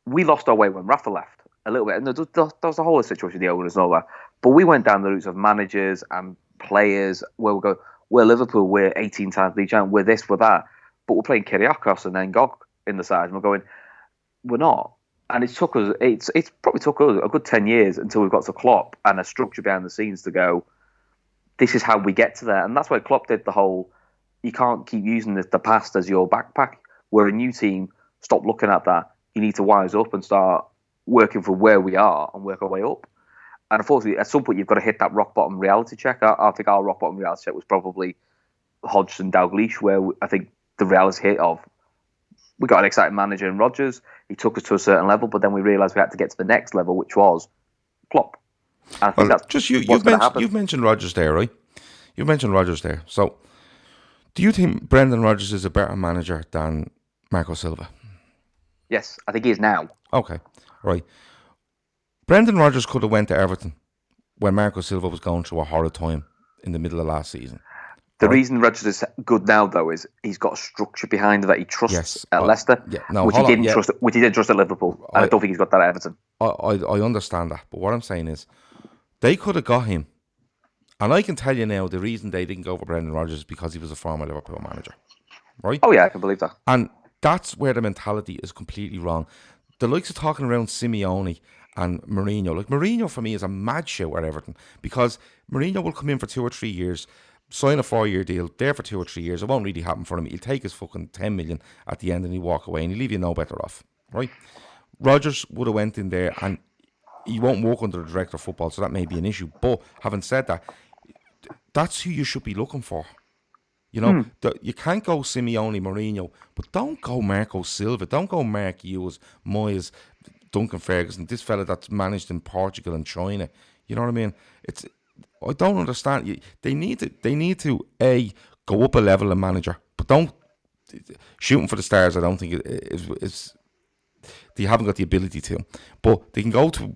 we lost our way when Rafa left a little bit. And there was the whole situation with the owners and all that. But we went down the routes of managers and players where we go, we're Liverpool, we're 18 times league champion, we're this, we're that. But we're playing Kyrgios and then Gog in the side. And we're going, we're not. And it's probably took us a good 10 years until we've got to Klopp and a structure behind the scenes to go, this is how we get to there. And that's why Klopp did the whole, you can't keep using the past as your backpack. We're a new team, stop looking at that. You need to wise up and start working for where we are and work our way up. And unfortunately, at some point, you've got to hit that rock bottom reality check. I think our rock bottom reality check was probably Hodgson Dalglish, where I think the reality hit of we got an exciting manager in Rodgers. He took us to a certain level, but then we realised we had to get to the next level, which was Klopp. And I think that's just what's going to happen. you've mentioned Rodgers there, right? You've mentioned Rodgers there. So, do you think Brendan Rodgers is a better manager than Marco Silva? Yes, I think he is now. Okay, right. Brendan Rodgers could have went to Everton when Marco Silva was going through a horrid time in the middle of last season. The reason Rodgers is good now, though, is he's got a structure behind him that he trusts at Leicester, which he didn't trust. Which he did trust at Liverpool, and I don't think he's got that at Everton. I understand that, but what I'm saying is, they could have got him, and I can tell you now the reason they didn't go for Brendan Rodgers is because he was a former Liverpool manager, right? Oh yeah, I can believe that. And that's where the mentality is completely wrong. The likes of talking around Simeone and Mourinho, like Mourinho for me is a mad show at Everton, because Mourinho will come in for 2 or 3 years, sign a 4-year deal, there for 2 or 3 years. It won't really happen for him. He'll take his fucking 10 million at the end and he'll walk away and he'll leave you no better off, right? Rodgers would have went in there and he won't work under the director of football, so that may be an issue. But having said that, that's who you should be looking for. You know, you can't go Simeone, Mourinho, but don't go Marco Silva, don't go Mark Hughes, Moyes, Duncan Ferguson, this fella that's managed in Portugal and China. You know what I mean? I don't understand. They need to go up a level of manager, but don't shooting for the stars. I don't think it's they haven't got the ability to, but they can go to,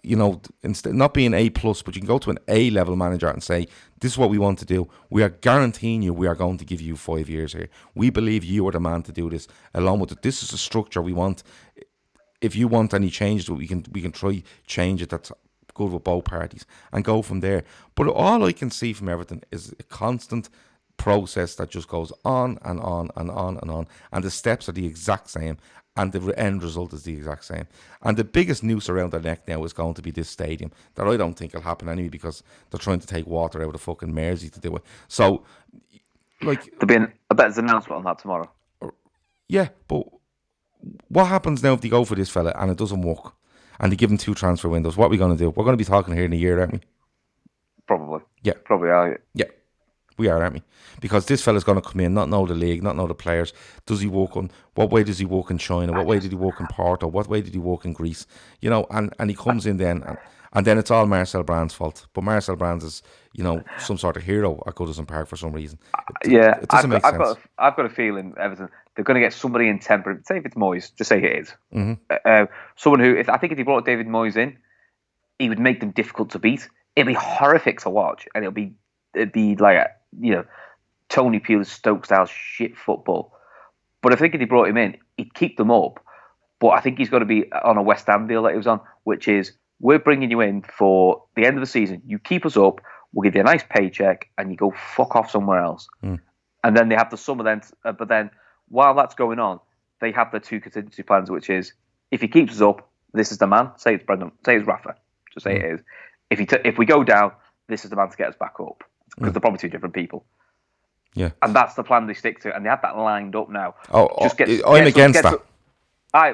you know, instead not being A plus, but you can go to an A level manager and say, this is what we want to do. We are guaranteeing you we are going to give you 5 years here. We believe you are the man to do this. Along with it, this is the structure we want. If you want any changes, we can try change it. That's good with both parties and go from there. But all I can see from Everton is a constant process that just goes on and on and on and on, and the steps are the exact same, and the end result is the exact same. And the biggest noose around their neck now is going to be this stadium, that I don't think will happen anyway, because they're trying to take water out of fucking Mersey to do it. So, like, there'll be a better announcement on that tomorrow. Yeah, but what happens now if they go for this fella and it doesn't work, and they give him 2 transfer windows? What are we going to do? We're going to be talking here in a year, aren't we? Probably. Yeah. Probably are. Yeah. We are, aren't we? Because this fella's going to come in, not know the league, not know the players. Does he work on, what way does he work in China? What way did he work in Porto? What way did he work in Greece? You know, and he comes in then, and then it's all Marcel Brand's fault. But Marcel Brand is, you know, some sort of hero at Goodison Park for some reason. It doesn't make sense. I've got a feeling, Everton, they're going to get somebody in temporary. Say if it's Moyes, just say it is. Mm-hmm. Someone who, if they brought David Moyes in, he would make them difficult to beat. It'd be horrific to watch, and it'd be like, you know, Tony Pulis Stoke style shit football. But I think if he brought him in, he'd keep them up. But I think he's got to be on a West Ham deal that he was on, which is, we're bringing you in for the end of the season. You keep us up, we'll give you a nice paycheck, and you go fuck off somewhere else. And then they have the summer then. But then, while that's going on, they have the 2 contingency plans, which is, if he keeps us up, this is the man. Say it's Brendan. Say it's Rafa. Just say it is. If we go down, this is the man to get us back up. Because they're probably 2 different people. Yeah. And that's the plan they stick to, and they have that lined up now. I'm against that.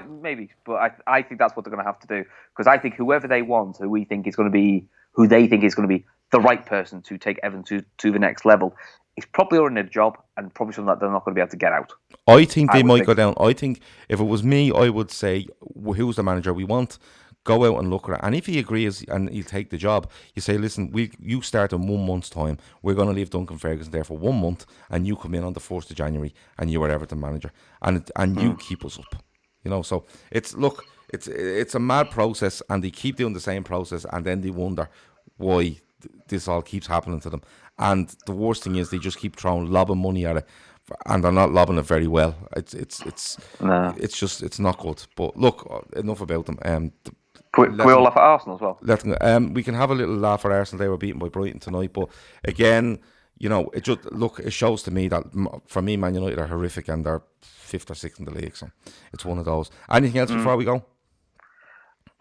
Maybe, but I think that's what they're going to have to do, because I think whoever they want, who they think is going to be the right person to take Everton to the next level, is probably already in a job, and probably something that they're not going to be able to get out. I think they might go down. I think if it was me, I would say, who's the manager we want? Go out and look at it, and if he agrees and he'll take the job, you say, listen, you start in 1 month's time. We're going to leave Duncan Ferguson there for 1 month, and you come in on the 1st of January, and you are Everton manager, and you keep us up. You know, so it's a mad process, and they keep doing the same process, and then they wonder why this all keeps happening to them. And the worst thing is they just keep lobbing money at it, and they're not lobbing it very well. It's not good. But look, enough about them. Can we all laugh at Arsenal as well? We can have a little laugh at Arsenal. They were beaten by Brighton tonight, but again, you know, it shows to me that, for me, Man United are horrific, and they're 5th or 6th in the league. So it's one of those. Anything else before we go?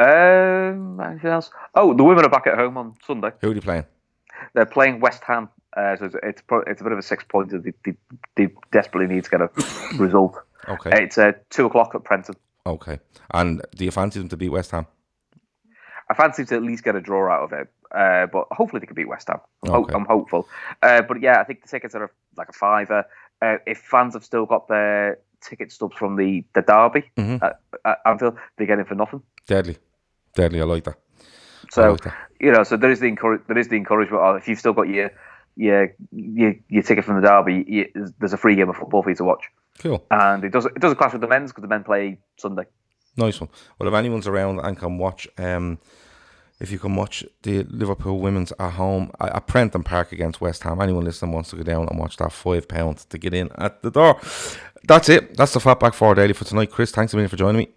Anything else? Oh, the women are back at home on Sunday. Who are they playing? They're playing West Ham. So it's a bit of a 6-pointer. They desperately need to get a result. Okay. It's 2:00 at Prenton. Okay. And do you fancy them to beat West Ham? I fancy to at least get a draw out of it, but hopefully they can beat West Ham. I'm hopeful. But yeah, I think the tickets are like a £5. If fans have still got their ticket stubs from the derby at Anfield. They get in for nothing. Deadly. I like that. So so there is the encouragement. Of, if you've still got your ticket from the derby, there's a free game of football for you to watch. Cool. And it doesn't clash with the men's because the men play Sunday. Nice one. Well, if anyone's around and can watch, if you can watch the Liverpool women's at home at Prenton Park against West Ham, anyone listening wants to go down and watch that, £5 to get in at the door. That's it. That's the Fatback 4 Daily for tonight. Chris, thanks a million for joining me.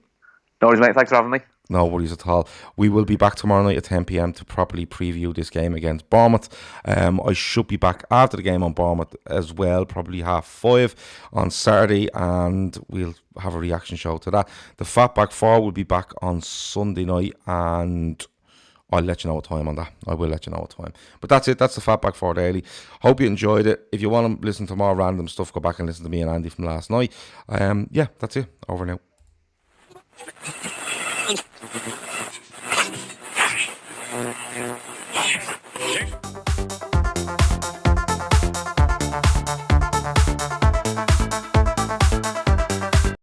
No worries, mate. Thanks for having me. No worries at all. We will be back tomorrow night at 10 p.m. to properly preview this game against Bournemouth. I should be back after the game on Bournemouth as well, probably 5:30 on Saturday, and we'll have a reaction show to that. The Fatback 4 will be back on Sunday night, and I'll let you know what time on that. I will let you know what time. But that's it. That's the Fatback 4 Daily. Hope you enjoyed it. If you want to listen to more random stuff, go back and listen to me and Andy from last night. Yeah, that's it. Over now.